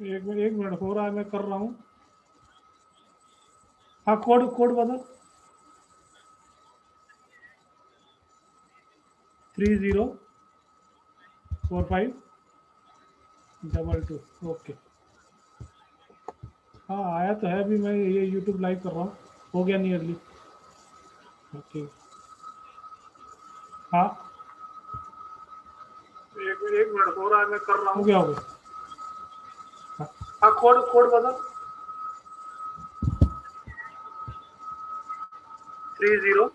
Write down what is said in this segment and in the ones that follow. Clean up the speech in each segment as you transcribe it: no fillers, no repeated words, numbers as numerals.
एक मिनट हो रहा है, मैं कर रहा हूँ। हाँ, कोड कोड बता। 304522। ओके। हाँ आया तो है, अभी मैं ये यूट्यूब लाइव कर रहा हूँ। हो गया नियरली। ओके। हाँ, एक मिनट हो रहा है, मैं कर रहा हूँ। हो गया। हाँ, हाँ, कोड कोड बता। 30।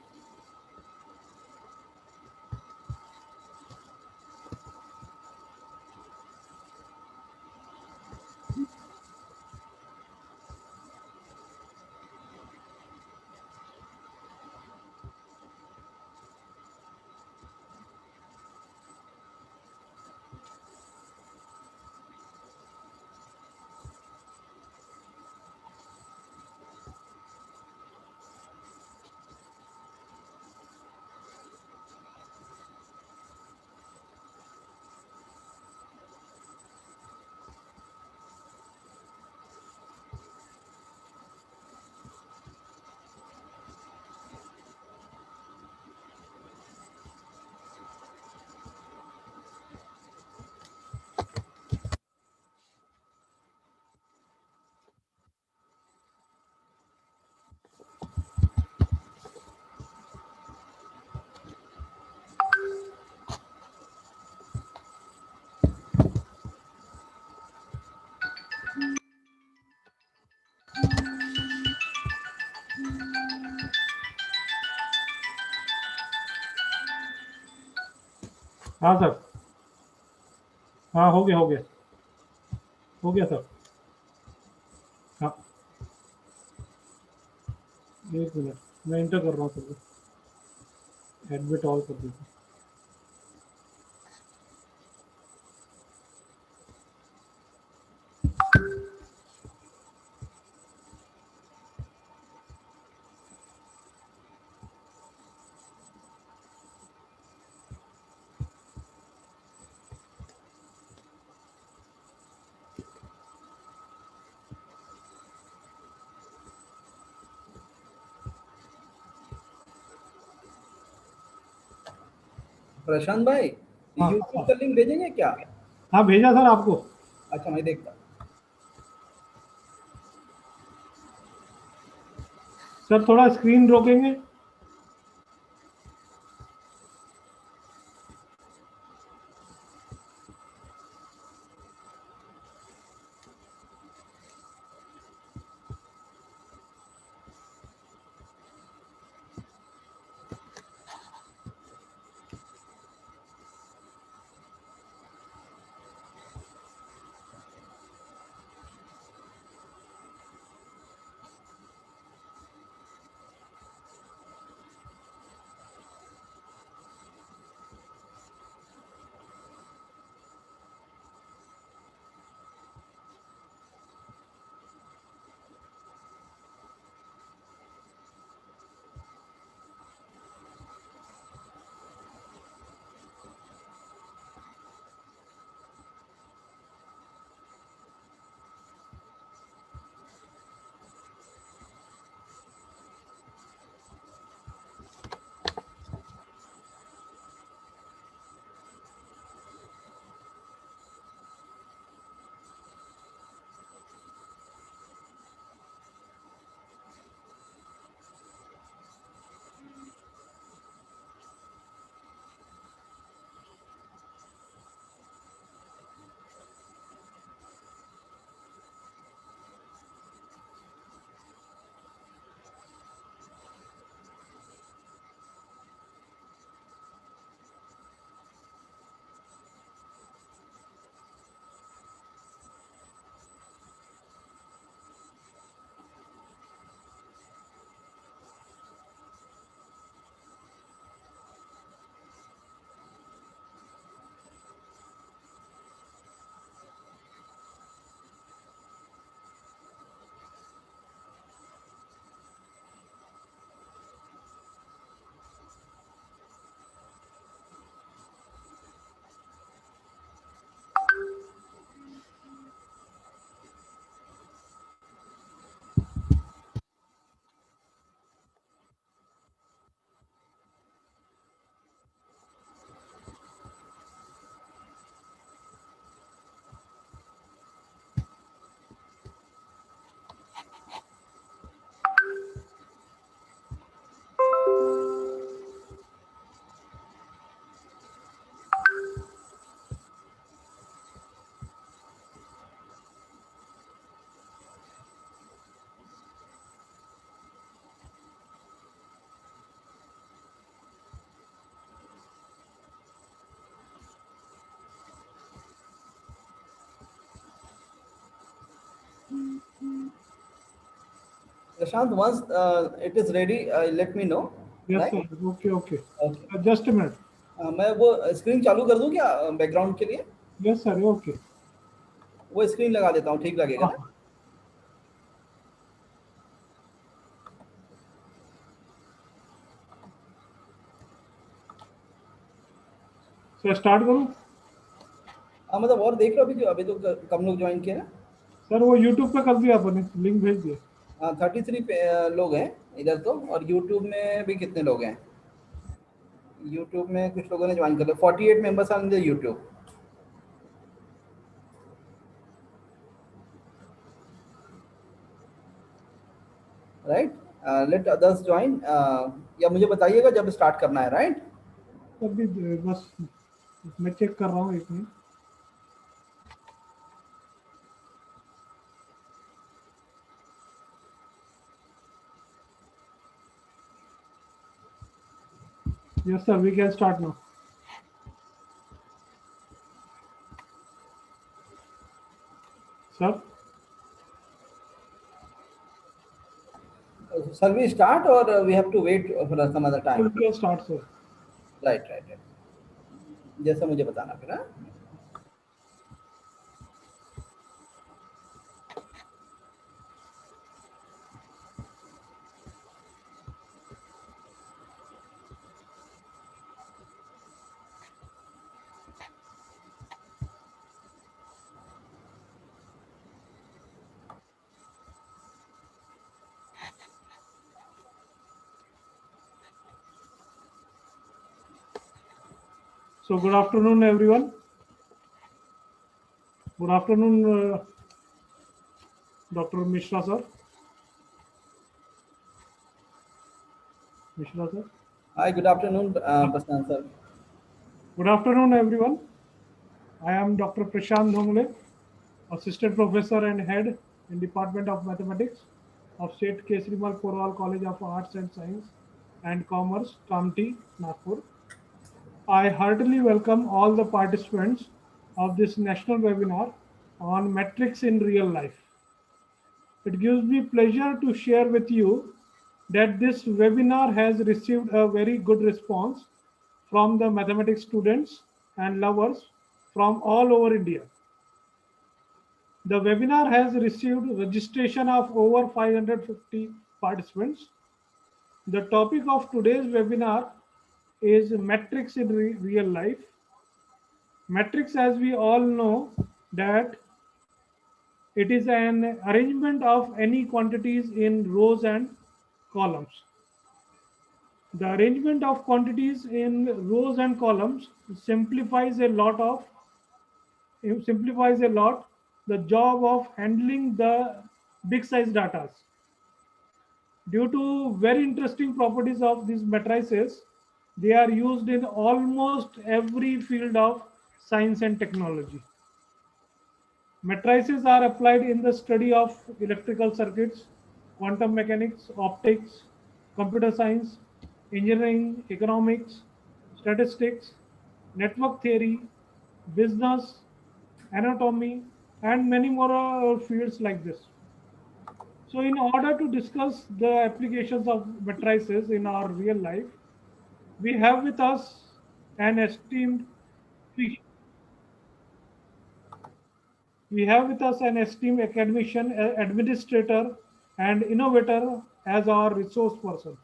हाँ सर। हाँ, हो गया हो गया। हो गया सर। हाँ, एक मिनट मैं इंटर कर रहा हूँ सर। एडमिट ऑल कर दीजिए। प्रशांत भाई, हाँ यूट्यूब का लिंक भेजेंगे क्या? हाँ, भेजा सर आपको। अच्छा, मैं देखता। सर थोड़ा स्क्रीन रोकेंगे। Prashant, once it is ready, let me know. Yes, Right? sir. Okay, okay. Okay. Just a minute. मैं वो स्क्रीन चालू कर दूं क्या बैकग्राउंड के लिए? Yes, sir. Okay. वो स्क्रीन लगा देता हूँ, ठीक लगेगा ना? So start करूँ? हाँ, मतलब और देख लो अभी तो कम लोग ज्वाइन किए ना? सर वो YouTube पे कर दिया आपने, लिंक भेज दिया। हाँ, 33 लोग हैं इधर तो, और यूट्यूब में भी कितने लोग हैं? यूट्यूब में कुछ लोगों ने ज्वाइन कर लिया। 48 members are in the YouTube, right? Let others join, या मुझे बताइएगा जब स्टार्ट करना है, राइट? अभी बस मैं चेक कर रहा हूँ, एक minute. Yes, sir. We can start now. Sir. Shall we start or we have to wait for some other We time? can start, sir. Right right right, जैसा मुझे बताना फिर। हाँ, So good afternoon, everyone. Good afternoon, Dr. Mishra, sir. Mishra, sir. Hi, good afternoon Prashant sir. Good afternoon, everyone. I am Dr. Prashant Dhongle, Assistant Professor and Head in Department of Mathematics of State Kesrimal Porwal College of Arts and Science and Commerce, Kamti, Nagpur. I heartily welcome all the participants of this national webinar on metrics in real life. It gives me pleasure to share with you that this webinar has received a very good response from the mathematics students and lovers from all over India. The webinar has received registration of over 550 participants. The topic of today's webinar is metrics in real life. Metrics, as we all know, that it is an arrangement of any quantities in rows and columns. The arrangement of quantities in rows and columns simplifies a lot the job of handling the big size data. Due to very interesting properties of these matrices, they are used in almost every field of science and technology. Matrices are applied in the study of electrical circuits, quantum mechanics, optics, computer science, engineering, economics, statistics, network theory, business, anatomy, and many more fields like this. So, in order to discuss the applications of matrices in our real life, we have with us an esteemed We have with us an esteemed academician, administrator, and innovator as our resource person.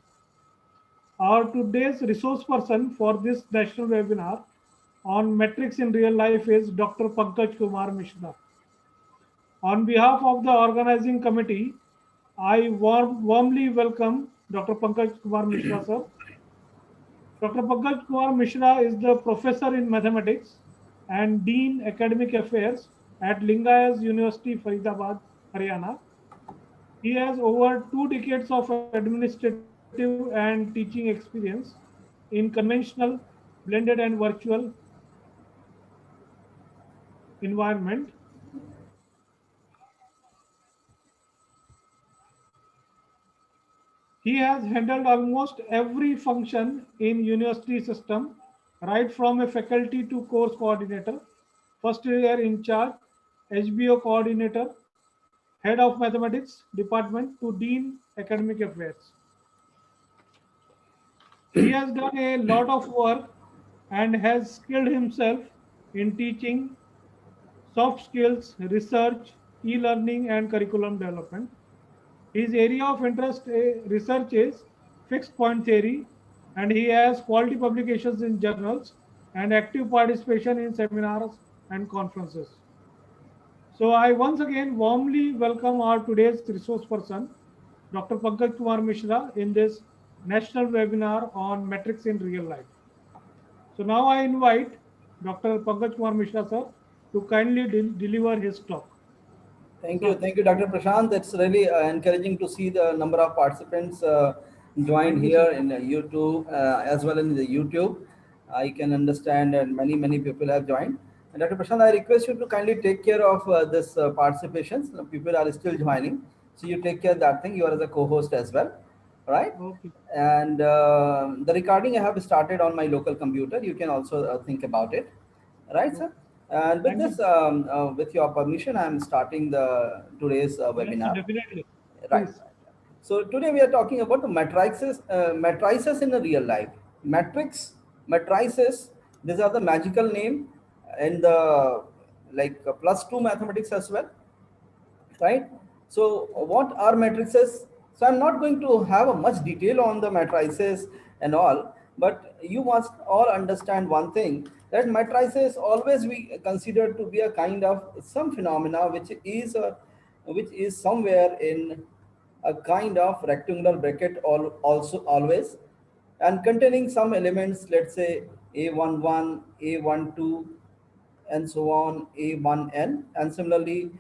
Our today's resource person for this national webinar on metrics in real life is Dr. Pankaj Kumar Mishra. On behalf of the organizing committee, I warmly welcome Dr. Pankaj Kumar Mishra, sir. Dr. Pankaj Kumar Mishra is the professor in mathematics and Dean Academic Affairs at Lingayas University, Faridabad, Haryana. He has over 2 decades of administrative and teaching experience in conventional, blended, and virtual environment. He has handled almost every function in university system, right from a faculty to course coordinator, first year in charge, HBO coordinator, Head of Mathematics Department to Dean Academic Affairs. He has done a lot of work and has skilled himself in teaching, soft skills, research, e-learning and curriculum development. His area of interest research is fixed point theory, and he has quality publications in journals and active participation in seminars and conferences. So I once again warmly welcome our today's resource person, Dr. Pankaj Kumar Mishra, in this national webinar on metrics in real life. So now I invite Dr. Pankaj Kumar Mishra, sir, to kindly deliver his talk. Sir, Thank you, Dr. Prashant. It's really encouraging to see the number of participants joined thank you, sir. here in YouTube as well in the YouTube. I can understand, and many people have joined. And Dr. Prashant, I request you to kindly take care of this participations. People are still joining, so you take care of that thing. You are as a co-host as well, right? Okay. And the recording I have started on my local computer. You can also think about it, right, sir? Okay. And with Thank you, this, sir. with your permission, I am starting the today's Yes, sir, webinar. definitely. Right. Please. So today we are talking about the matrices in the real life. Matrices. These are the magical name in the like +2 mathematics as well, right? So what are matrices? So I'm not going to have a much detail on the matrices and all, but you must all understand one thing, that matrices always we considered to be a kind of some phenomena which is somewhere in a kind of rectangular bracket also always, and containing some elements, let's say a11, a12, and so on, a1n, and similarly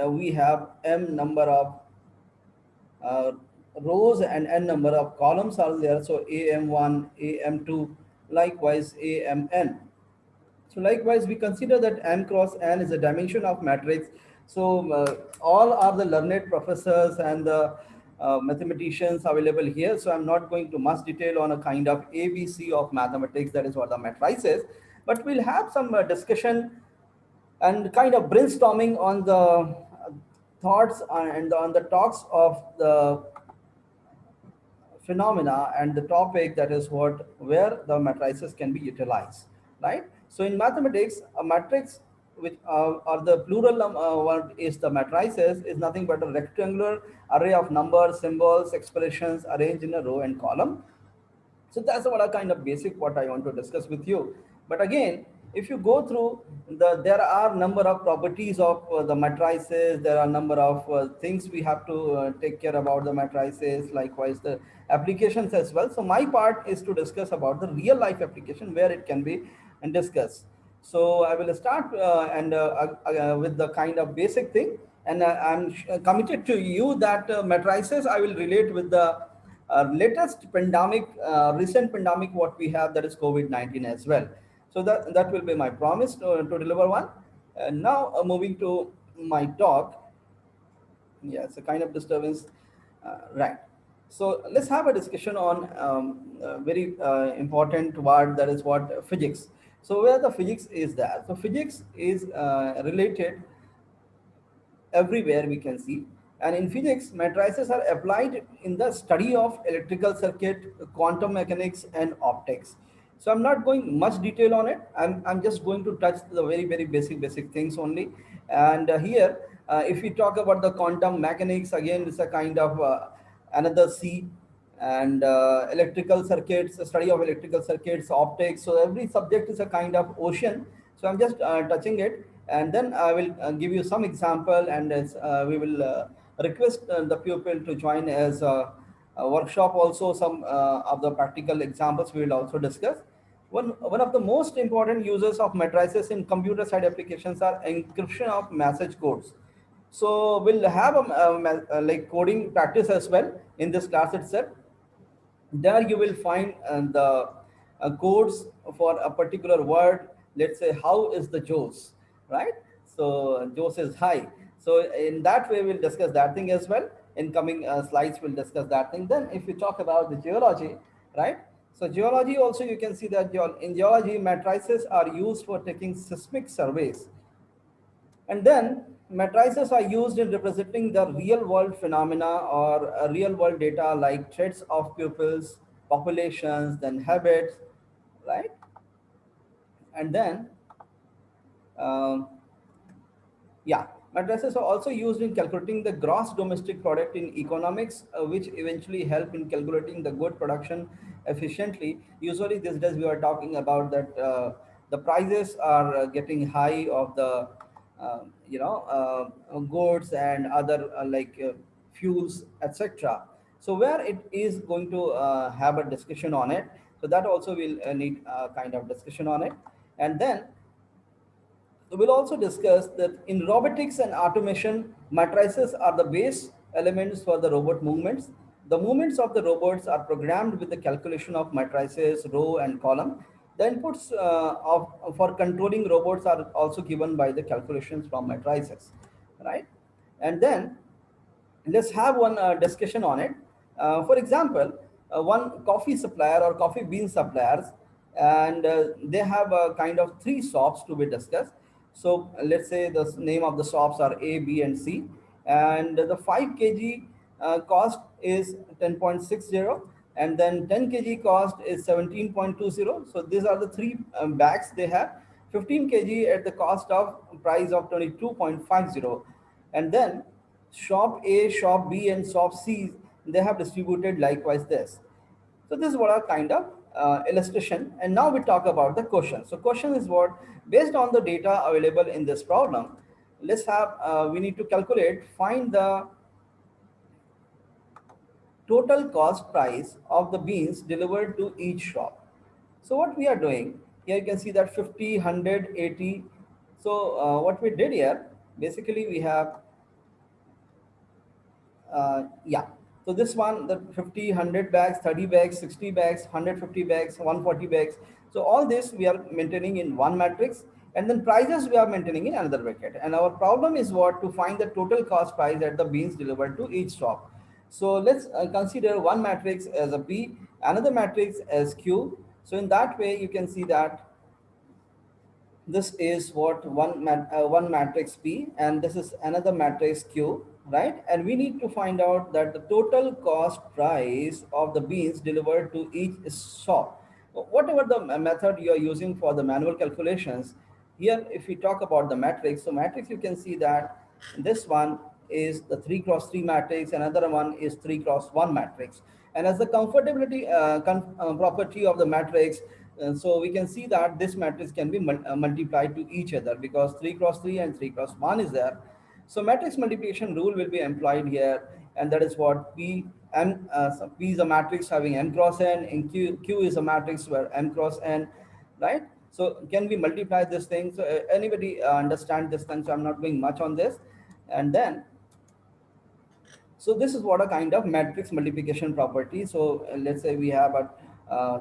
we have m number of uh, rows and n number of columns are there, so am1, am2, likewise amn. So likewise, we consider that m cross n is a dimension of matrix. So all are the learned professors and the mathematicians available here. So I'm not going to much detail on a kind of ABC of mathematics. That is what the matrices. But we'll have some discussion and kind of brainstorming on the thoughts and on the talks of the phenomena and the topic, that is what where the matrices can be utilized, right? So in mathematics, a matrix which or the plural word is the matrices is nothing but a rectangular array of numbers, symbols, expressions arranged in a row and column. So that's what a kind of basic what I want to discuss with you. But again, if you go through there are number of properties of the matrices. There are number of things we have to take care about the matrices. Likewise, the applications as well. So my part is to discuss about the real life application where it can be and discuss. So I will start with the kind of basic thing, and I'm committed to you that matrices I will relate with the latest pandemic, recent pandemic, what we have, that is COVID-19 as well. So that will be my promise to deliver one. And now moving to my talk. Yeah, it's a kind of disturbance, right? So let's have a discussion on a very important word, that is what physics. So where the physics is there? So physics is related everywhere we can see. And in physics, matrices are applied in the study of electrical circuit, quantum mechanics, and optics. So I'm not going much detail on it. I'm just going to touch the very basic things only. And here, if we talk about the quantum mechanics, again, it's a kind of another C, and electrical circuits, study of electrical circuits, optics. So every subject is a kind of ocean. So I'm just touching it, and then I will give you some example, and as we will request the pupil to join as a workshop also. Some of the practical examples we will also discuss. One of the most important uses of matrices in computer side applications are encryption of message codes. So we'll have like coding practice as well in this class itself. There you will find the codes for a particular word. Let's say, how is the Joes, right? So Joes is high. So in that way, we'll discuss that thing as well. In coming slides, we'll discuss that thing. Then if we talk about the geology, right? So geology also, you can see that in geology, matrices are used for taking seismic surveys. And then matrices are used in representing the real world phenomena or real world data like traits of pupils, populations, then habits, right? And then um, yeah, matrices are also used in calculating the gross domestic product in economics, which eventually help in calculating the good production efficiently. Usually, these days we are talking about that the prices are getting high of the goods and other fuels, etc. So where it is going to have a discussion on it. So that also will need a kind of discussion on it, and then we'll also discuss that in robotics and automation, matrices are the base elements for the robot movements. The movements of the robots are programmed with the calculation of matrices, row, and column. The inputs for controlling robots are also given by the calculations from matrices, right? And then let's have one discussion on it. For example, one coffee supplier or coffee bean suppliers, and they have a kind of three shops to be discussed. So let's say the name of the shops are A, B, and C, and the 5 kg cost is 10.60, and then 10 kg cost is 17.20. So these are the three bags they have. 15 kg at the cost of price of 22.50, and then shop A, shop B, and shop C, they have distributed likewise this. So this is what are kind of illustration. And now we talk about the question. So question is what, based on the data available in this problem, let's have we need to calculate, find the total cost price of the beans delivered to each shop. So what we are doing here, you can see that 50, 100, 80. So what we did here, basically we have yeah, so this one, the 50, 100 bags, 30 bags, 60 bags, 150 bags, 140 bags. So all this we are maintaining in one matrix, and then prices we are maintaining in another bucket. And our problem is what, to find the total cost price at the beans delivered to each shop. So let's consider one matrix as a P, another matrix as Q. So in that way you can see that this is what one matrix P, and this is another matrix Q, right? And we need to find out that the total cost price of the beans delivered to each shop. Whatever the method you are using for the manual calculations, here if we talk about the matrix, so matrix, you can see that this one is the 3 cross 3 matrix, another one is 3 cross 1 matrix. And as the comfortability property of the matrix, so we can see that this matrix can be multiplied to each other, because 3 cross 3 and 3 cross 1 is there. So matrix multiplication rule will be employed here, and that is what P is a matrix having m cross n, and Q is a matrix where m cross n, right? So can we multiply this thing? So anybody understand this thing? So I'm not going much on this. And then, so this is what a kind of matrix multiplication property. So let's say we have uh,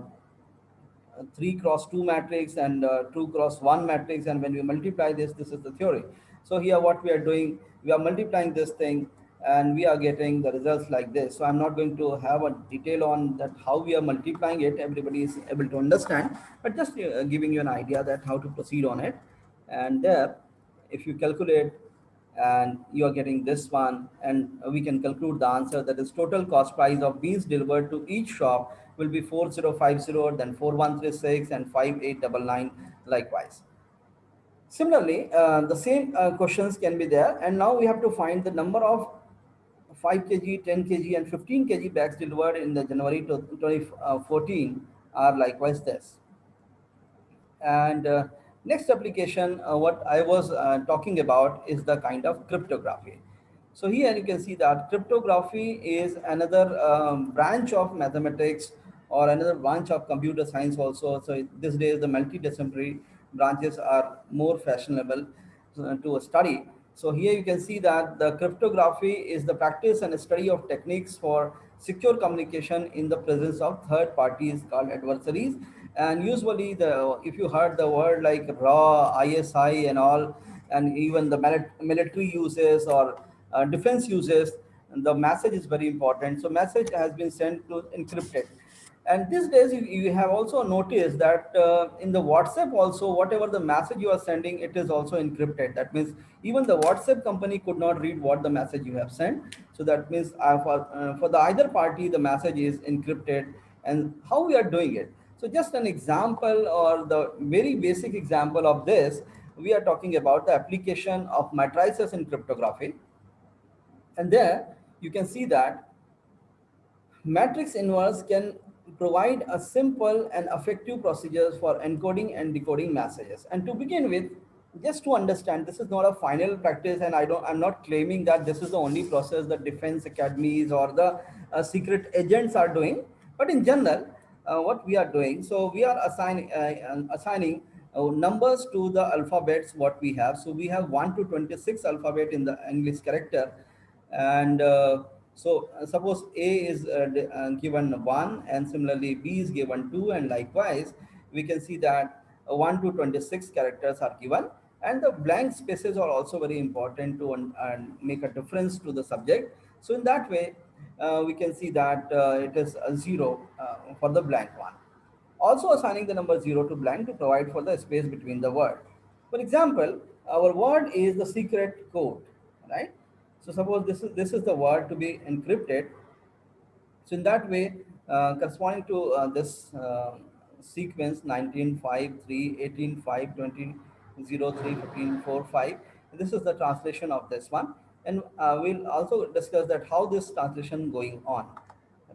3 cross 2 matrix and 2 cross 1 matrix, and when we multiply this is the theory. So here what we are doing, we are multiplying this thing, and we are getting the results like this. So I'm not going to have a detail on that how we are multiplying it, everybody is able to understand, but just giving you an idea that how to proceed on it. And there, if you calculate, and you are getting this one, and we can conclude the answer, that is total cost price of beans delivered to each shop will be 4050, then 4136, and 5899 likewise. Similarly, the same questions can be there, and now we have to find the number of 5 kg, 10 kg, and 15 kg bags delivered in the January 2014 are likewise this. And next application, what I was talking about is the kind of cryptography. So here you can see that cryptography is another branch of mathematics, or another branch of computer science also. So these days the multidisciplinary branches are more fashionable to study. So here you can see that the cryptography is the practice and study of techniques for secure communication in the presence of third parties called adversaries. And usually, the if you heard the word like raw, ISI, and all, and even the military uses or defense uses, the message is very important. So message has been sent to encrypted. And these days, you have also noticed that in the WhatsApp also, whatever the message you are sending, it is also encrypted. That means even the WhatsApp company could not read what the message you have sent. So that means for the either party, the message is encrypted. And how we are doing it? So just an example, or the very basic example of this, we are talking about the application of matrices in cryptography. And there you can see that matrix inverse can provide a simple and effective procedures for encoding and decoding messages. And to begin with, just to understand, this is not a final practice, and I'm not claiming that this is the only process that defense academies or the secret agents are doing. But in general, what we are doing, so we are assigning numbers to the alphabets what we have. So we have 1 to 26 alphabet in the English character, and suppose A is given 1, and similarly B is given 2, and likewise we can see that 1 to 26 characters are given, and the blank spaces are also very important to make a difference to the subject. So in that way, we can see that it is a 0 for the blank one. Also assigning the number 0 to blank to provide for the space between the word. For example, our word is the secret code, right? So suppose this is the word to be encrypted. So in that way, corresponding to this sequence 19 5 3 18 5 20 0 3 15 4 5, this is the translation of this one. And we'll also discuss that how this translation going on,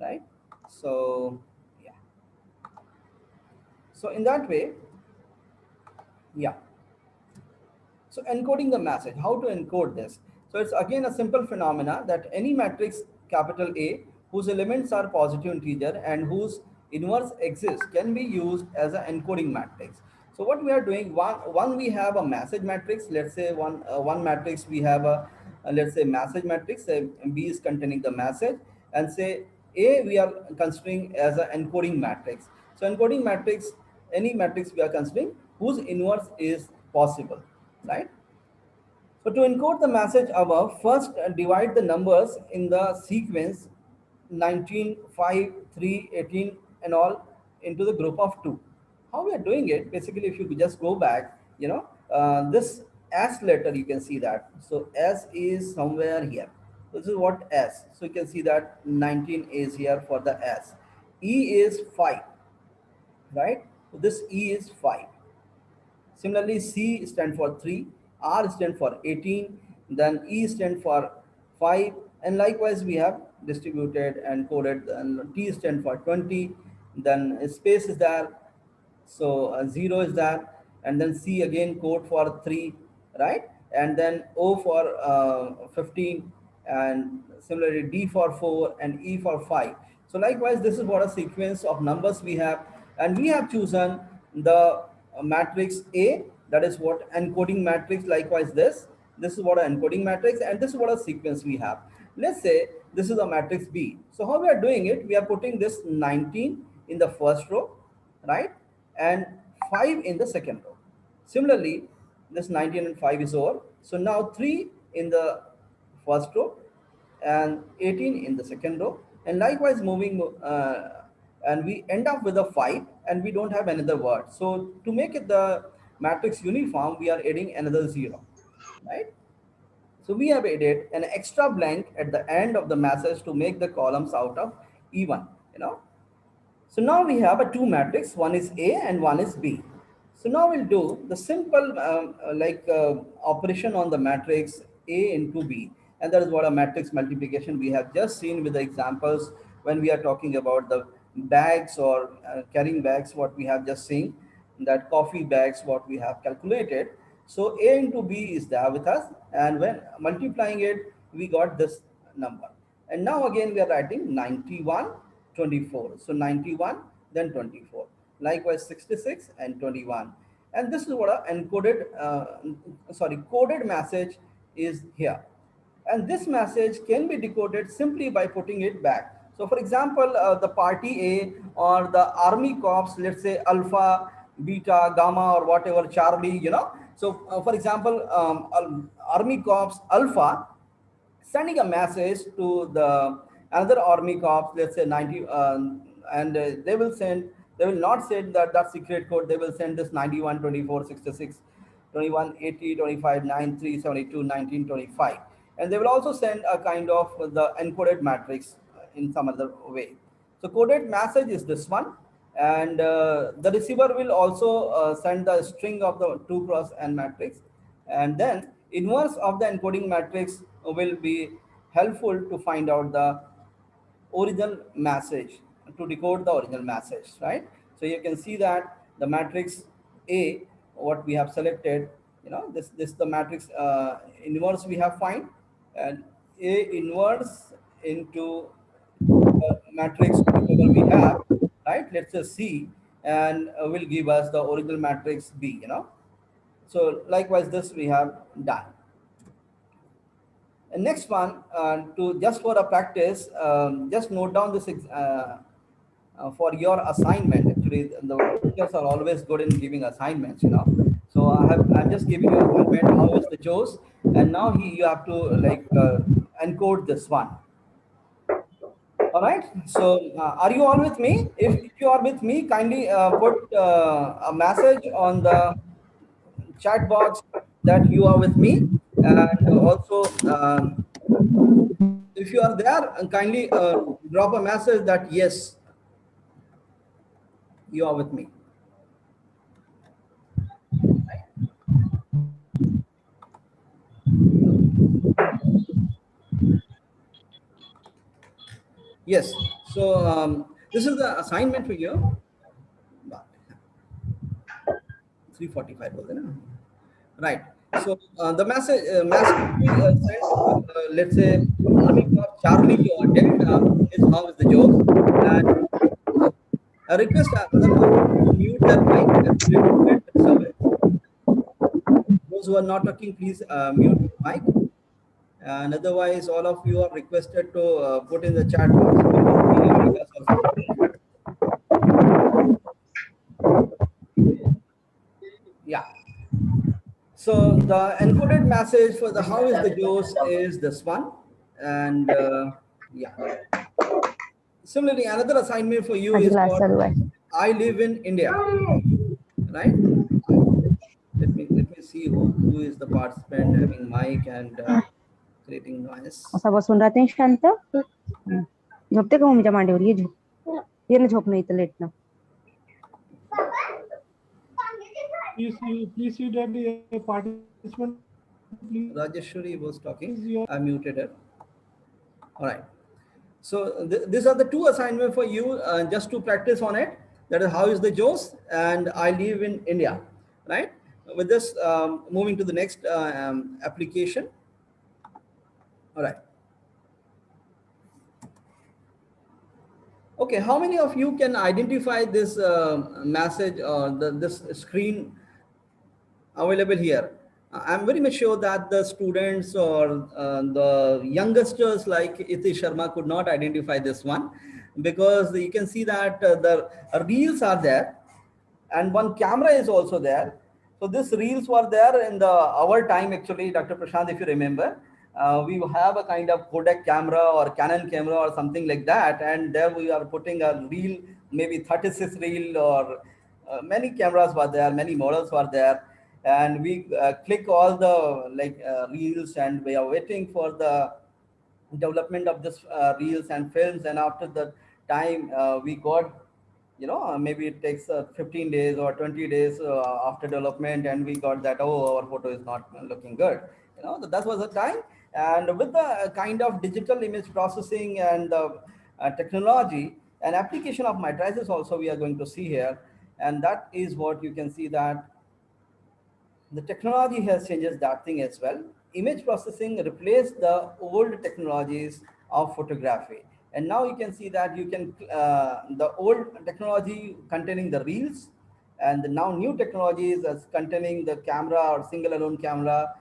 right? So yeah, so in that way, yeah. So encoding the message, how to encode this? So it's again a simple phenomena that any matrix capital A whose elements are positive integer and whose inverse exists can be used as an encoding matrix. So what we are doing, one we have a message matrix. Let's say one matrix we have a let's say message matrix. Say B is containing the message, and say A we are considering as an encoding matrix. So encoding matrix, any matrix we are considering whose inverse is possible, right? So to encode the message above, first divide the numbers in the sequence 19, 5, 3, 18, and all into the group of 2. How we are doing it, basically, if you just go back, this S letter, you can see that. So S is somewhere here. This is what S. So you can see that 19 is here for the S. E is 5, right? So this E is 5. Similarly, C stand for 3, R stand for 18, then E stand for 5, and likewise we have distributed and coded, and T stand for 20, then space is there, so 0 is there, and then C again code for 3, right? And then O for 15, and similarly D for 4 and E for 5. So likewise, this is what a sequence of numbers we have, and we have chosen the matrix A, that is what encoding matrix. Likewise, this is what an encoding matrix, and this is what a sequence we have. Let's say this is a matrix B. So how we are doing it, we are putting this 19 in the first row, right, and 5 in the second row. Similarly, this 19 and 5 is over. So now 3 in the first row and 18 in the second row, and likewise moving, and we end up with a 5, and we don't have another word. So to make it the matrix uniform, we are adding another 0, right? So we have added an extra blank at the end of the message to make the columns out of even, you know. So now we have a two matrix, one is A and one is B. So now we'll do the simple operation on the matrix A into B. And that is what a matrix multiplication we have just seen with the examples when we are talking about the bags or carrying bags, what we have just seen, that coffee bags, what we have calculated. So A into B is there with us, and when multiplying it, we got this number. And now again we are writing 91, 24. So 91, then 24. Likewise 66 and 21. And this is what a coded message is here. And this message can be decoded simply by putting it back. So for example, the party A or the army corps, let's say alpha, beta, gamma, or whatever, Charlie, So for example, army corps alpha sending a message to the another army corps, let's say and they will not send that secret code. They will send this 91 24 66 21 80 25 9 3 72 19 25, and they will also send a kind of the encoded matrix in some other way. So coded message is this one, and the receiver will also send the string of the 2 cross n matrix, and then inverse of the encoding matrix will be helpful to find out the original message, to decode the original message, right? So you can see that the matrix A, what we have selected, this the matrix inverse we have find, and A inverse into matrix whatever we have, right? Let's just see, and will give us the original matrix B. So likewise, this we have done. And next one, to just for a practice, just note down this for your assignment. Actually, the teachers are always good in giving assignments. So I'm just giving you assignment. How is the Joes? And now you have to like encode this one. All right. So are you all with me? If you are with me, kindly put a message on the chat box that you are with me, and also. If you are there, kindly drop a message that yes, you are with me. Yes. So this is the assignment for you. 3:45 was it, no? Right. So the message to be sent to let's say Army Corps Charlie or Delta is how is the joke, and I request other participants to mute their mic actually to prevent disturbance. Those who are not talking, please mute your mic. And otherwise, all of you are requested to put in the chat box your email address or something like that. Yeah. So the encoded message for the how is the Joes is this one, and yeah. Similarly, another assignment for you आज is class for चालू है I live in India, right? Let me see who is the participant having mic and creating noise. असा बसून राहते शांत झोपते का मम्मीच्या मांडीवर ये झोप ये ना झोप नाही तर लेट ना Please see that the participant. Please, Rajeshwari was talking. your I muted her. All right. So these are the two assignments for you, just to practice on it. That is how is the Joes, and I live in India, right? With this, moving to the next application. All right. Okay, how many of you can identify this message or this screen available here? I'm very much sure that the students or the youngsters like Iti Sharma could not identify this one, because you can see that the reels are there and one camera is also there. So these reels were there in our time actually, Dr. Prashant, if you remember. We have a kind of Kodak camera or Canon camera or something like that, and there we are putting a reel, maybe 36 reel, or many cameras were there, many models were there, and we click all the like reels, and we are waiting for the development of this reels and films, and after the time we got, maybe it takes 15 days or 20 days after development, and we got that, oh, our photo is not looking good. That was the time. And with the kind of digital image processing and the technology and application of matrices also we are going to see here, and that is what you can see that the technology has changes that thing as well. Image processing replaced the old technologies of photography, and now you can see that you can the old technology containing the reels, and the now new technologies as containing the camera or single alone camera,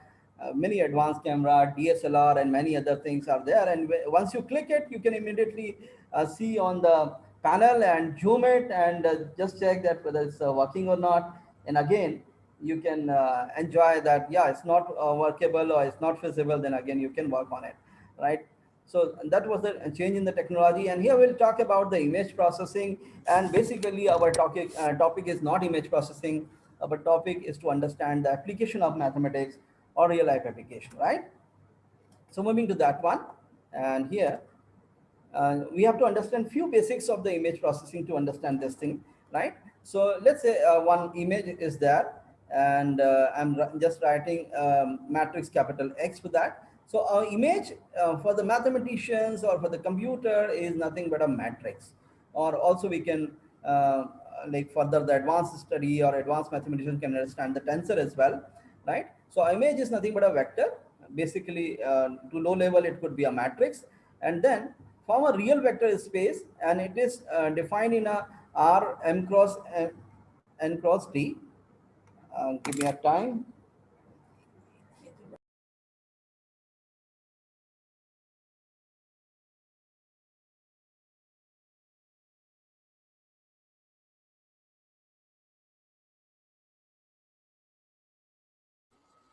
many advanced camera, DSLR, and many other things are there. And once you click it, you can immediately see on the panel and zoom it, and just check that whether it's working or not. And again, you can enjoy that. Yeah, it's not workable or it's not feasible. Then again, you can work on it, right? So that was the change in the technology. And here we'll talk about the image processing. And basically our topic is not image processing. Our topic is to understand the application of mathematics or real life application, right? So moving to that one, and here we have to understand few basics of the image processing to understand this thing, right? So let's say one image is there, and just writing matrix capital X for that. So our image for the mathematicians or for the computer is nothing but a matrix. Or also we can like further the advanced study or advanced mathematician can understand the tensor as well, right? So image is nothing but a vector. Basically to low level it could be a matrix, and then form a real vector space, and it is defined in a R m cross n cross d. Give me a time.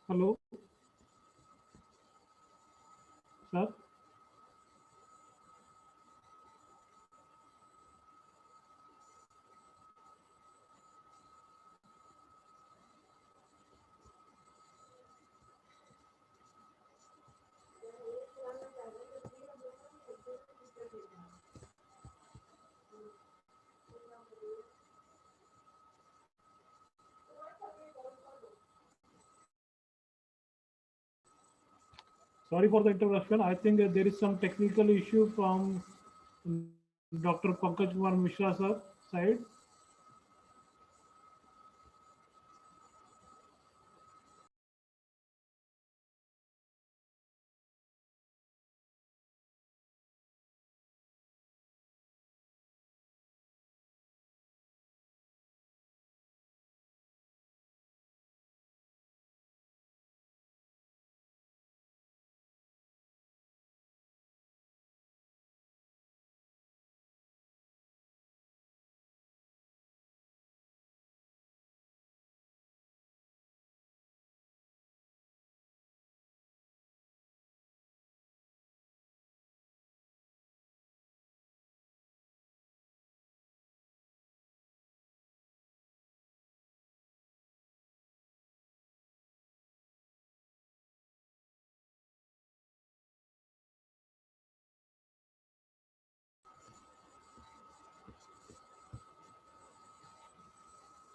Hello, sir. Sorry for the interruption. I think there is some technical issue from Dr. Pankaj Kumar Mishra sir side.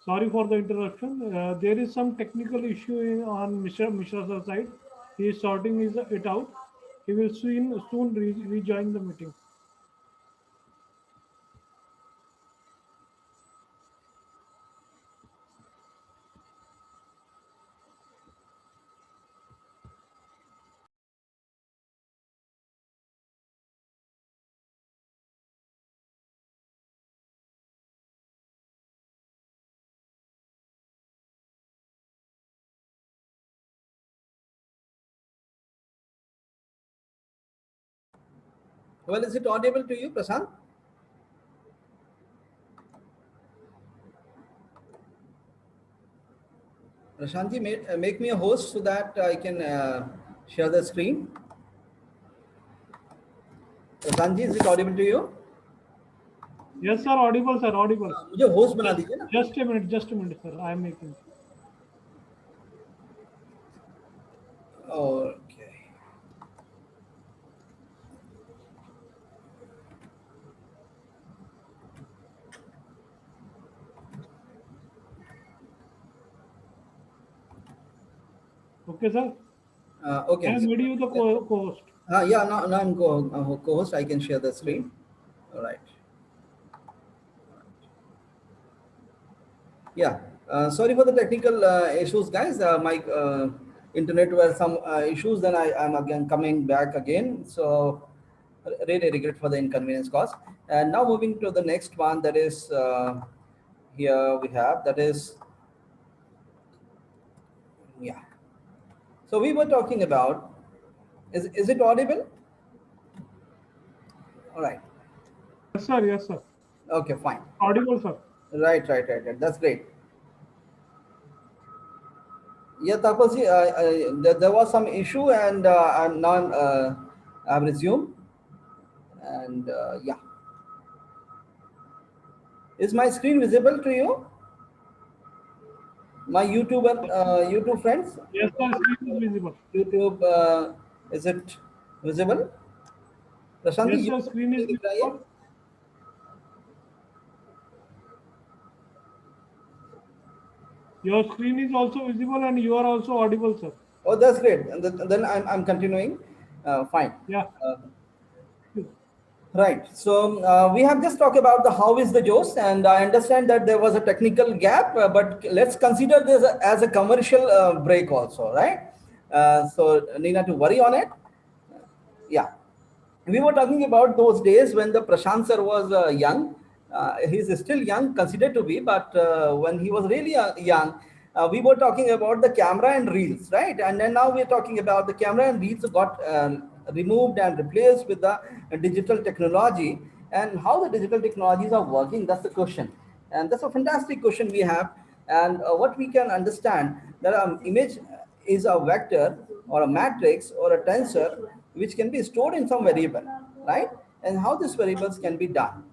Sorry for the interruption. There is some technical issue on Mishra sir side. He is sorting it out. He will soon rejoin the meeting. Well, is it audible to you, Prashant? Prashantji, make me a host so that I can share the screen. Prashantji, is it audible to you? Yes, sir. Audible, sir. Audible. मुझे host बना Just, दीजिए ना. just a minute. Just a minute, sir. I am making. Okay. Okay, sir. I Okay. have made you the co-host. Yeah, now I'm co-host. I can share the screen. All right. Yeah. Sorry for the technical issues, guys. My internet were some issues. Then I'm again coming back again. So really regret for the inconvenience caused. And now moving to the next one. That is here we have. That is, yeah. So we were talking about. Is it audible? All right. Yes, sir. Yes, sir. Okay. Fine. Audible, sir. Right. That's great. Yeah, Tapasji, there was some issue, and I've resumed. And yeah, is my screen visible to you? My YouTube friends, Yes, sir, screen is visible. YouTube, is it visible? Prashanti Yes, sir, YouTube screen is पे दिख रहा है ये? visible. Your screen is also visible and you are also audible, sir. Oh, that's great. And then I'm continuing. Fine. Yeah. Uh, Right. So we have just talked about the how is the JOS, and I understand that there was a technical gap, but let's consider this as a commercial break also, right? So need not to worry on it. Yeah, we were talking about those days when the Prashant sir was young. He's still young, considered to be, but when he was really young, we were talking about the camera and reels, right? And then now we're talking about the camera and reels got removed and replaced with the digital technology, and how the digital technologies are working. That's the question, and that's a fantastic question we have. And what we can understand that image is a vector or a matrix or a tensor which can be stored in some variable, right? And how these variables can be done.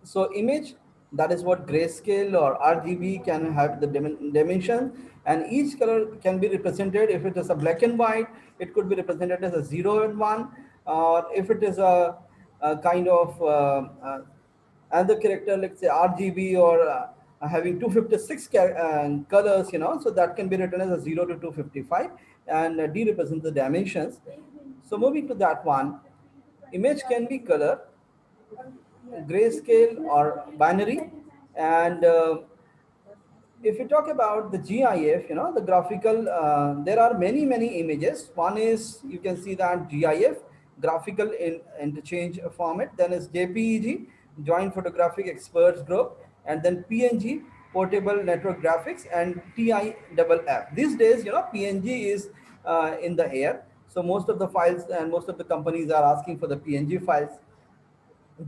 So image, that is what grayscale or RGB can have the dimension, and each color can be represented. If it is a black and white, it could be represented as a 0 and 1, or if it is a kind of another character, let's say RGB, or having 256 colors, so that can be written as a 0 to 255, and D represents the dimensions. So moving to that one, image can be color, grayscale or binary, and if you talk about the GIF, the graphical, there are many images. One is, you can see that GIF, graphical interchange format. Then is JPEG, Joint Photographic Experts Group, and then PNG, Portable Network Graphics, and TIFF. These days, PNG is in the air. So most of the files and most of the companies are asking for the PNG files.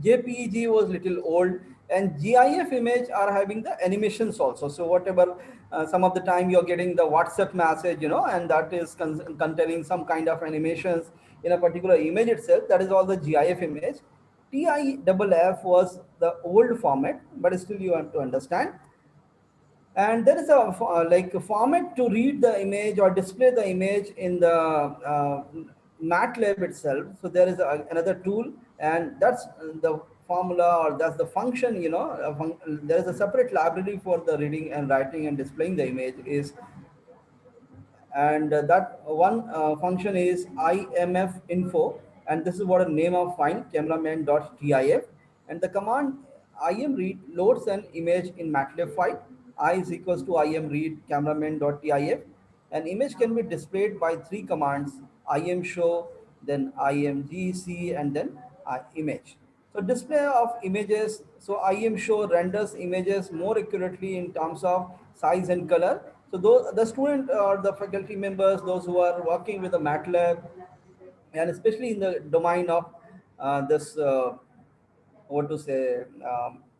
JPEG was little old, and GIF image are having the animations also. So whatever, some of the time you're getting the WhatsApp message, and that is containing some kind of animations in a particular image itself. That is all the GIF image. TIFF was the old format, but still you have to understand. And there is a like a format to read the image or display the image in the MATLAB itself. So there is another tool, and that's the formula, or that's the function. There is a separate library for the reading and writing and displaying the image is, and that one function is imf info, and this is what a name of file cameraman.tif, and the command imread loads an image in MATLAB file. I is equals to imread cameraman.tif. An image can be displayed by three commands: imshow, then imgc, and then image. So display of images. So imshow renders images more accurately in terms of size and color. So those, the student or the faculty members, those who are working with the MATLAB, and especially in the domain of this what to say,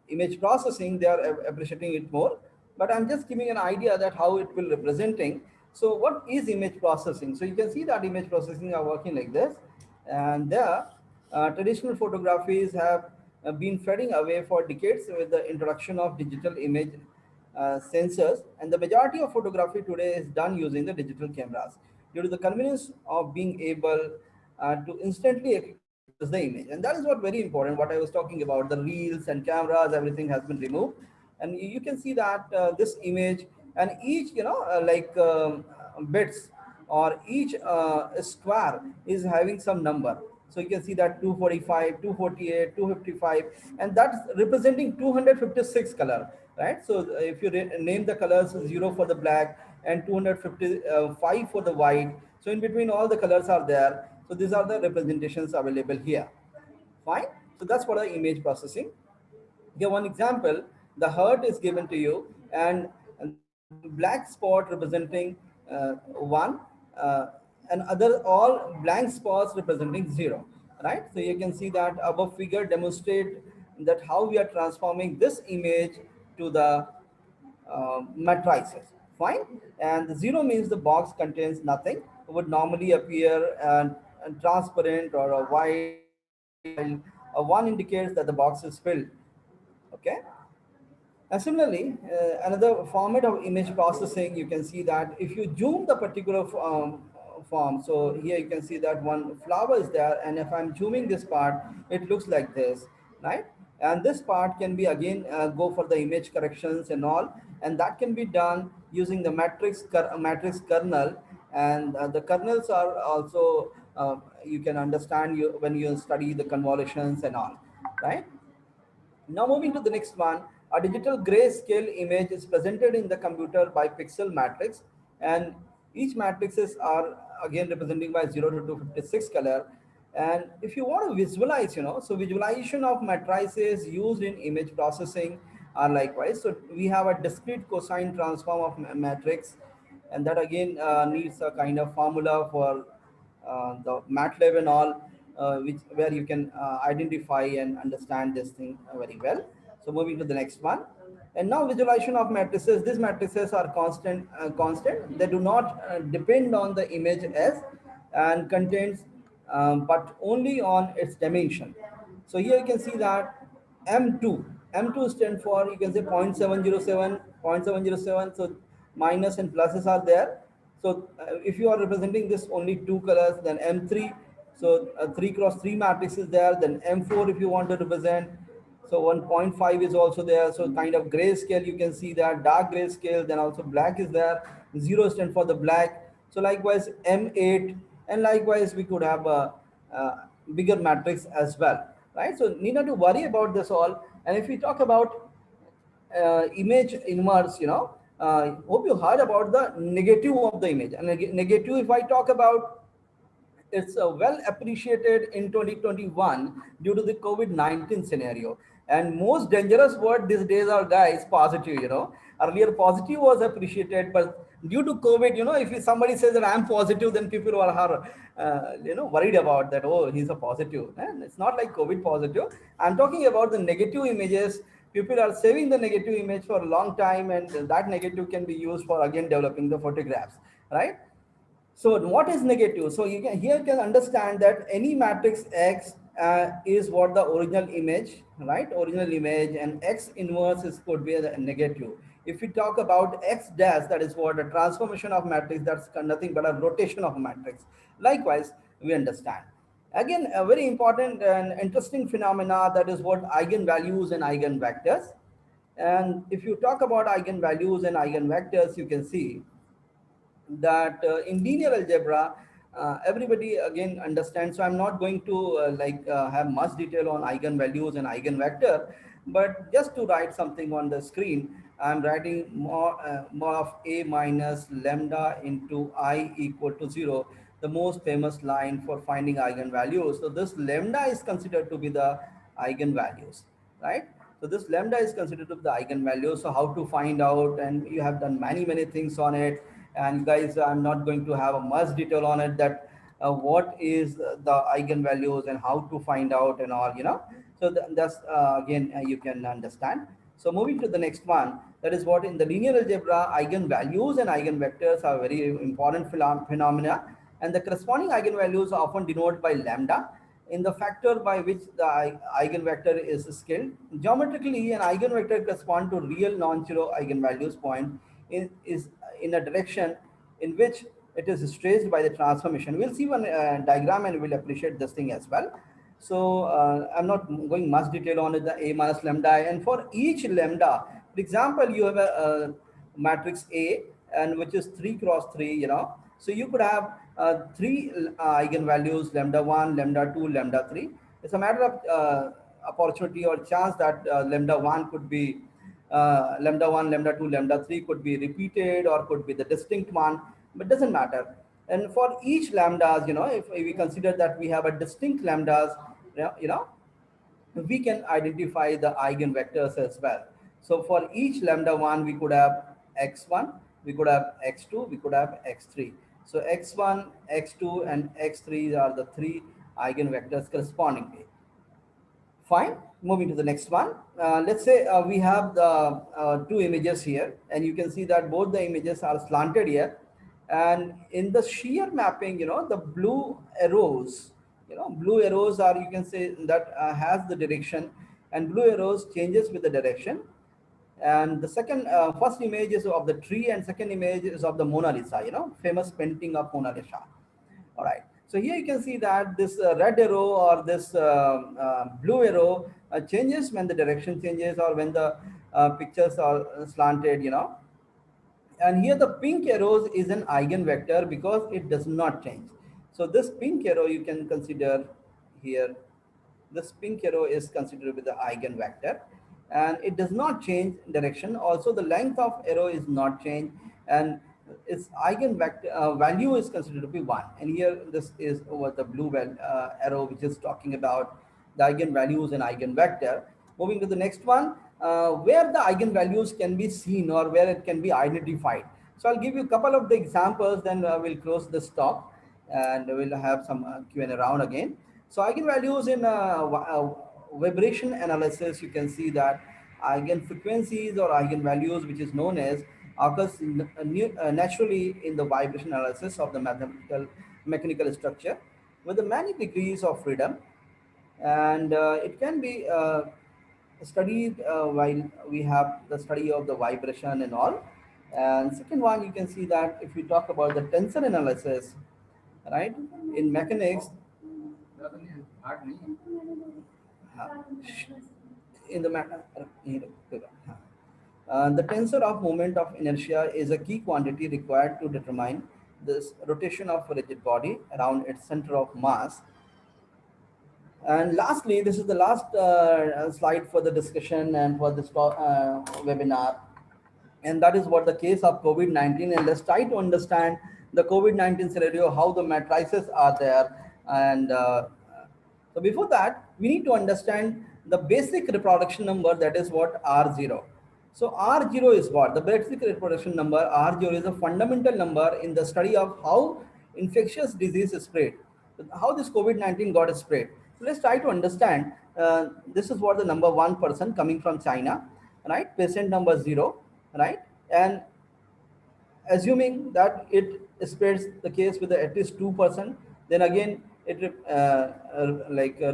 image processing, they are appreciating it more. But I'm just giving an idea that how it will representing. So what is image processing? So you can see that image processing are working like this, and there traditional photographies have been fading away for decades with the introduction of digital image sensors, and the majority of photography today is done using the digital cameras due to the convenience of being able to instantly access the image. And that is what very important, what I was talking about, the reels and cameras, everything has been removed. And you can see that this image, and each bits, or each square is having some number. So you can see that 245, 248, 255, and that's representing 256 color, right? So if you name the colors, 0 for the black and 255 for the white. So in between all the colors are there. So these are the representations available here. Fine. So that's for the image processing. Here one example, the heart is given to you, and the black spot representing one, and other all blank spots representing zero, right? So you can see that above figure demonstrate that how we are transforming this image to the matrices. Fine. And the zero means the box contains nothing, would normally appear and transparent or a white or a black. while 1 indicates that the box is filled. Okay. And similarly, another format of image processing, you can see that if you zoom the particular form, so here you can see that one flower is there, and if I'm zooming this part, it looks like this, right? And this part can be again go for the image corrections and all, and that can be done using the matrix kernel, and the kernels are also you can understand you when you study the convolutions and all, right? Now moving to the next one, a digital grayscale image is presented in the computer by pixel matrix, and each matrices are again representing by 0 to 256 color. And if you want to visualize, so visualization of matrices used in image processing are likewise. So we have a discrete cosine transform of matrix, and that again needs a kind of formula for the MATLAB and all, which where you can identify and understand this thing very well. So moving to the next one, and now visualization of matrices. These matrices are constant. They do not depend on the image S and contains, but only on its dimension. So here you can see that M2, M2 stand for, you can say 0.707, 0.707. So minus and pluses are there. So if you are representing this only two colors, then M3. So 3 cross 3 matrix is there. Then M4 if you want to represent. So 1.5 is also there. So kind of gray scale, you can see that dark gray scale. Then also black is there. 0 stand for the black. So likewise M8, and likewise we could have a bigger matrix as well, right? So need not to worry about this all. And if we talk about image inverse, hope you heard about the negative of the image. And negative, if I talk about, it's well appreciated in 2021 due to the COVID-19 scenario. And most dangerous word these days are, guys, positive. Earlier positive was appreciated, but due to COVID, if somebody says that I'm positive, then people are worried about that. Oh, he's a positive, and it's not like COVID positive. I'm talking about the negative images. People are saving the negative image for a long time, and that negative can be used for again developing the photographs, right? So what is negative? So you can here can understand that any matrix X is what the original image, right? Original image, and X inverse is could be the negative. If we talk about X dash, that is what a transformation of matrix. That's nothing but a rotation of matrix. Likewise, we understand. Again, a very important and interesting phenomena, that is what eigenvalues and eigenvectors. And if you talk about eigenvalues and eigenvectors, you can see that in linear algebra, everybody again understands. So I'm not going to have much detail on eigenvalues and eigenvector, but just to write something on the screen, I'm writing more of a minus lambda into I equal to 0, the most famous line for finding eigenvalues. So this lambda is considered to be the eigenvalues, right? So this lambda is considered to be the eigenvalue. So how to find out, and you have done many things on it. And guys, I'm not going to have a much detail on it, that what is the eigenvalues and how to find out and all, So that's again, you can understand. So moving to the next one, that is what in the linear algebra, eigenvalues and eigenvectors are very important phenomena, and the corresponding eigenvalues are often denoted by lambda in the factor by which the eigenvector is scaled. Geometrically, an eigenvector corresponds to real non-zero eigenvalues point is in a direction in which it is traced by the transformation. We'll see one diagram and we'll appreciate this thing as well. So I'm not going much detail on it, the A minus lambda. And for each lambda, for example, you have a matrix A, and which is 3 cross 3, So you could have three eigenvalues, lambda 1, lambda 2, lambda 3. It's a matter of opportunity or chance that lambda 1 could be lambda 1, lambda 2, lambda 3 could be repeated or could be the distinct one, but doesn't matter. And for each lambdas, if we consider that we have a distinct lambdas, we can identify the eigenvectors as well. So for each lambda 1, we could have x1, we could have x2, we could have x3. So x1, x2, and x3 are the three eigenvectors correspondingly. Fine. Moving to the next one. Let's say we have the two images here, and you can see that both the images are slanted here. And in the shear mapping, the blue arrows Blue arrows are, you can say that has the direction, and blue arrows changes with the direction. And the first image is of the tree, and second image is of the Mona Lisa, famous painting of Mona Lisa. All right. So here you can see that this red arrow or this blue arrow changes when the direction changes, or when the pictures are slanted, And here the pink arrows is an eigenvector because it does not change. So this pink arrow you can consider here. This pink arrow is considered with the eigenvector, and it does not change direction. Also, the length of arrow is not changed, and its eigenvector value is considered to be 1. And here this is over the blue arrow, which is talking about the eigenvalues and eigenvector. Moving to the next one, where the eigenvalues can be seen or where it can be identified. So I'll give you a couple of the examples, then we'll close this talk and we'll have some Q&A round again. So eigenvalues in vibration analysis, you can see that eigenfrequencies or eigenvalues, which is known as, occurs naturally in the vibration analysis of the mechanical structure with the many degrees of freedom, and it can be studied while we have the study of the vibration and all. And second one, you can see that if we talk about the tensor analysis, right, in mechanics, in the the tensor of moment of inertia is a key quantity required to determine this rotation of a rigid body around its center of mass. And lastly, this is the last slide for the discussion and for this webinar. And that is what the case of COVID-19. And let's try to understand the COVID-19 scenario, how the matrices are there. And so before that, we need to understand the basic reproduction number, that is what R0. So R0 is what? The basic reproduction number, R0, is a fundamental number in the study of how infectious disease is spread, how this COVID-19 got spread. So let's try to understand. This is what the number 1% coming from China, right? Patient number 0, right? And assuming that it spreads the case with at least 2%, then again it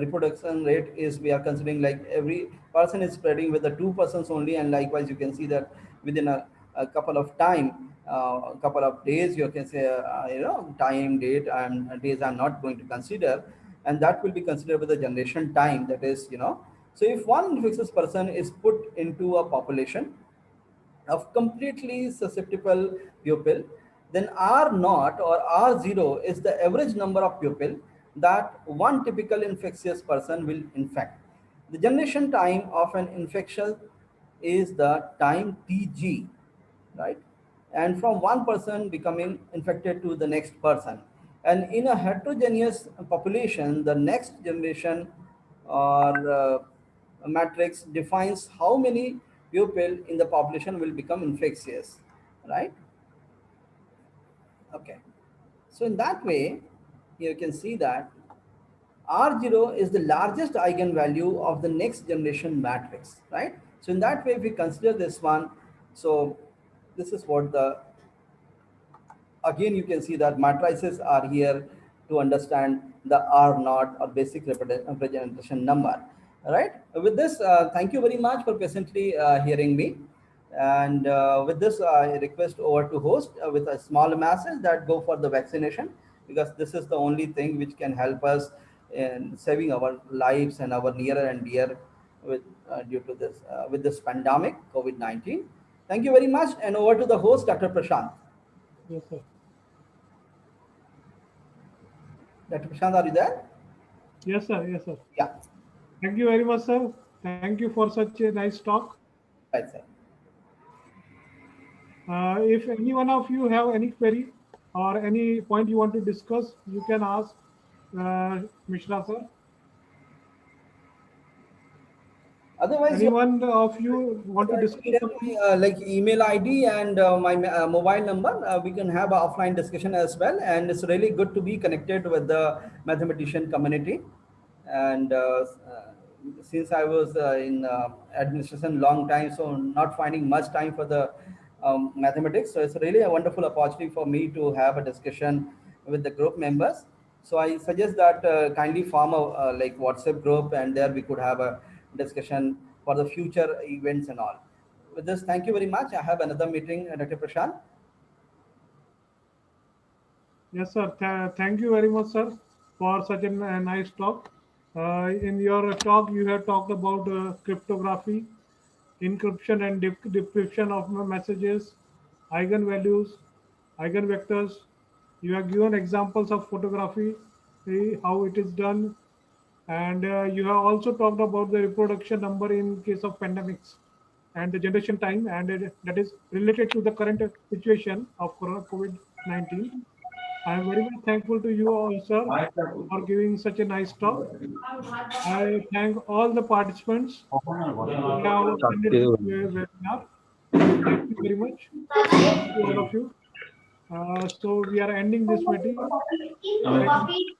reproduction rate is, we are considering like every person is spreading with the 2% only. And likewise, you can see that within a couple of time, a couple of days, you can say time, date, and days I'm not going to consider, and that will be considered with the generation time, that is, so if one infectious person is put into a population of completely susceptible pupil, then R naught or R0 is the average number of pupil that one typical infectious person will infect. The generation time of an infection is the time Tg, right? And from one person becoming infected to the next person. And in a heterogeneous population, the next generation or matrix defines how many people in the population will become infectious, right? Okay. So in that way, you can see that R0 is the largest eigenvalue of the next generation matrix, right? So in that way, if we consider this one, so this is what the, again, you can see that matrices are here to understand the R naught or basic representation number. All right. With this, thank you very much for patiently hearing me. And with this, I request over to host with a small message that go for the vaccination, because this is the only thing which can help us in saving our lives and our nearer and dear with due to this with this pandemic COVID-19. Thank you very much, and over to the host, Dr. Prashant. Yes, sir. Dr. Prashant, are you there? Yes, sir. Yes, sir. Yeah. Thank you very much, sir. Thank you for such a nice talk. Right, sir. If any one of you have any query or any point you want to discuss, you can ask Mishra, sir. Otherwise, Anyone of you want to discuss share something? my like email ID and my mobile number. We can have an offline discussion as well. And it's really good to be connected with the mathematician community. And since I was in administration long time, so not finding much time for the mathematics. So it's really a wonderful opportunity for me to have a discussion with the group members. So I suggest that kindly form a like WhatsApp group, and there we could have a discussion for the future events and all. With this, thank you very much. I have another meeting, Dr. Prashant. Yes, sir. Thank you very much, sir, for such a nice talk. In your talk, you have talked about cryptography, encryption and decryption of messages, eigenvalues, eigenvectors. You have given examples of photography, how it is done, and you have also talked about the reproduction number in case of pandemics and the generation time, and that is related to the current situation of COVID-19. I am very much thankful to you all, sir, for giving such a nice talk. I thank all the participants who have attended this webinar. Thank you very much to all of you. So we are ending this meeting. Thank you.